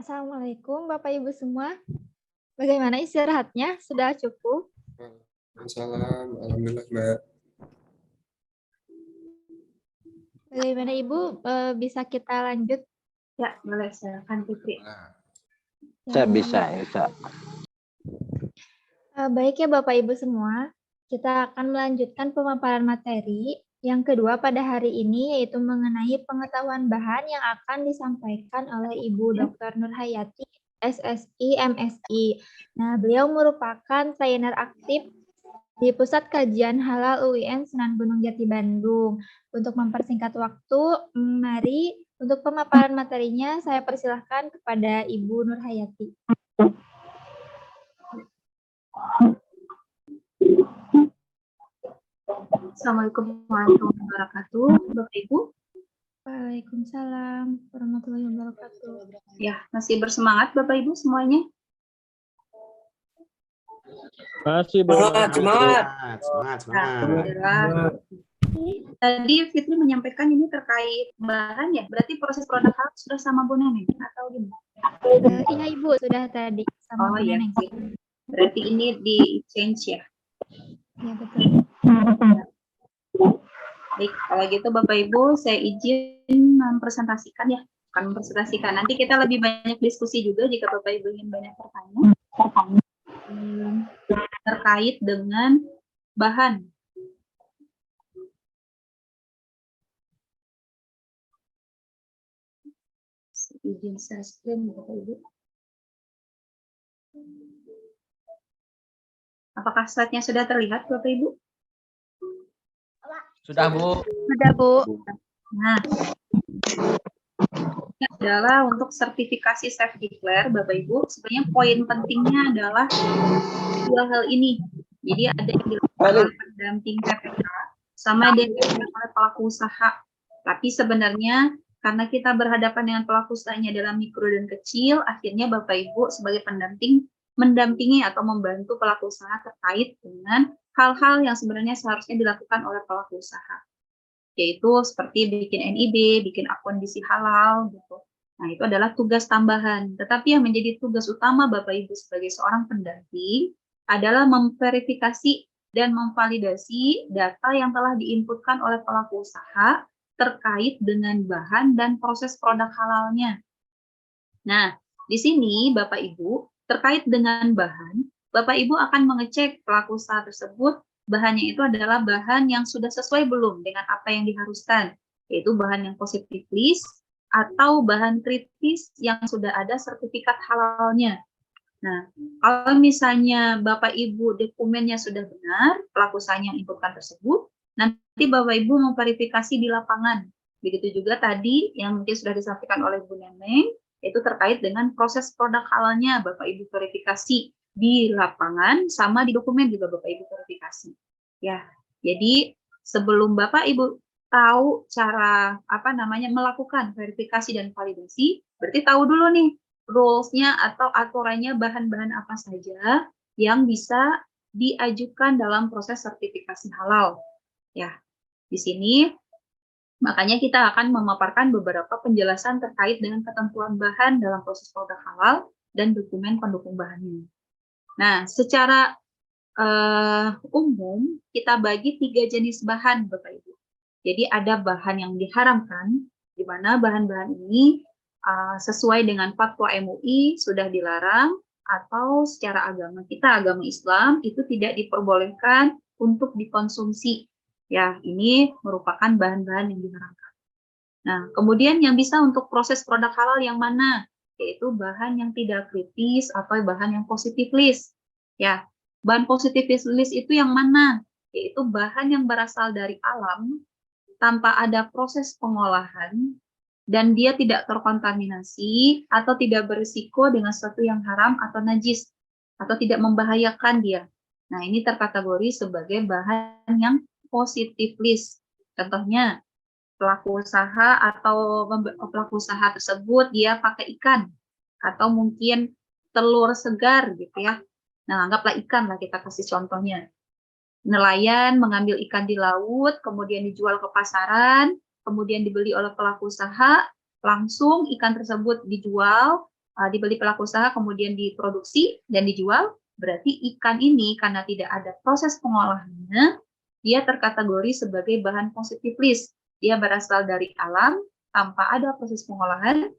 Assalamualaikum Bapak Ibu semua. Bagaimana istirahatnya? Sudah cukup? Waalaikumsalam, alhamdulillah Mbak. Bagaimana Ibu? Bisa kita lanjut? Ya, boleh, silakan Fitri. Bisa. Baik ya Bapak Ibu semua, kita akan melanjutkan pemaparan materi yang kedua pada hari ini, yaitu mengenai pengetahuan bahan yang akan disampaikan oleh Ibu Dr. Nurhayati, SSI, MSI. Nah, beliau merupakan trainer aktif di Pusat Kajian Halal UIN Sunan Gunung Jati Bandung. Untuk mempersingkat waktu, mari untuk pemaparan materinya saya persilahkan kepada Ibu Nurhayati. Assalamualaikum warahmatullahi wabarakatuh, Bapak Ibu. Waalaikumsalam warahmatullahi wabarakatuh. Ya, masih bersemangat Bapak Ibu semuanya? Masih Semangat. Alhamdulillah. Tadi Fitri menyampaikan ini terkait bahan ya, berarti proses produk halal sudah sama Bu Neneng atau gimana? Iya Ibu, sudah tadi sama Bu iya, Neneng. berarti ini di exchange ya. Iya betul. Baik, kalau gitu Bapak Ibu saya izin mempresentasikan ya. Akan mempresentasikan. Nanti kita lebih banyak diskusi juga jika Bapak Ibu ingin banyak bertanya terkait dengan bahan. Izin share screen Bapak Ibu. Apakah slide-nya sudah terlihat Bapak Ibu? Sudah, Bu. Sudah Bu. Nah, ini adalah untuk sertifikasi self declare Bapak Ibu. Sebenarnya poin pentingnya adalah dua hal ini. Jadi ada yang dilakukan oleh pendamping PPK sama ada yang dilakukan oleh pelaku usaha. Tapi sebenarnya karena kita berhadapan dengan pelaku usahanya dalam mikro dan kecil, akhirnya Bapak Ibu sebagai pendamping mendampingi atau membantu pelaku usaha terkait dengan hal-hal yang sebenarnya seharusnya dilakukan oleh pelaku usaha, yaitu seperti bikin NIB, bikin akondisi halal, gitu. Nah, itu adalah tugas tambahan. Tetapi yang menjadi tugas utama Bapak Ibu sebagai seorang pendamping adalah memverifikasi dan memvalidasi data yang telah diinputkan oleh pelaku usaha terkait dengan bahan dan proses produk halalnya. Nah, di sini Bapak Ibu, terkait dengan bahan, Bapak Ibu akan mengecek pelaku usaha tersebut bahannya itu adalah bahan yang sudah sesuai belum dengan apa yang diharuskan, yaitu bahan yang positif list atau bahan kritis yang sudah ada sertifikat halalnya. Nah, kalau misalnya Bapak Ibu dokumennya sudah benar, pelaku usahanya yang inputkan tersebut, nanti Bapak Ibu memverifikasi di lapangan. Begitu juga tadi yang mungkin sudah disampaikan oleh Bu Neneng, itu terkait dengan proses produk halalnya Bapak Ibu verifikasi di lapangan sama di dokumen juga Bapak Ibu verifikasi. Ya, jadi sebelum Bapak Ibu tahu cara melakukan verifikasi dan validasi, berarti tahu dulu nih rules-nya atau aturannya bahan-bahan apa saja yang bisa diajukan dalam proses sertifikasi halal. Ya, di sini makanya kita akan memaparkan beberapa penjelasan terkait dengan ketentuan bahan dalam proses produk halal dan dokumen pendukung bahannya. Nah, secara umum kita bagi 3 jenis bahan, Bapak Ibu. Jadi ada bahan yang diharamkan, di mana bahan-bahan ini sesuai dengan fatwa MUI sudah dilarang, atau secara agama kita, agama Islam, itu tidak diperbolehkan untuk dikonsumsi. Ya, ini merupakan bahan-bahan yang diharamkan. Nah, kemudian yang bisa untuk proses produk halal yang mana? Yaitu bahan yang tidak kritis atau bahan yang positif list. Ya, bahan positif list itu yang mana? Yaitu bahan yang berasal dari alam tanpa ada proses pengolahan dan dia tidak terkontaminasi atau tidak berisiko dengan sesuatu yang haram atau najis atau tidak membahayakan dia. Nah, ini terkategori sebagai bahan yang positif list. Contohnya, pelaku usaha atau pelaku usaha tersebut dia pakai ikan atau mungkin telur segar gitu ya. Nah, anggaplah ikan lah, kita kasih contohnya. Nelayan mengambil ikan di laut, kemudian dijual ke pasaran, kemudian dibeli oleh pelaku usaha, langsung ikan tersebut dijual dibeli pelaku usaha kemudian diproduksi dan dijual, berarti ikan ini karena tidak ada proses pengolahannya, dia terkategori sebagai bahan positif list. Dia berasal dari alam tanpa ada proses pengolahan,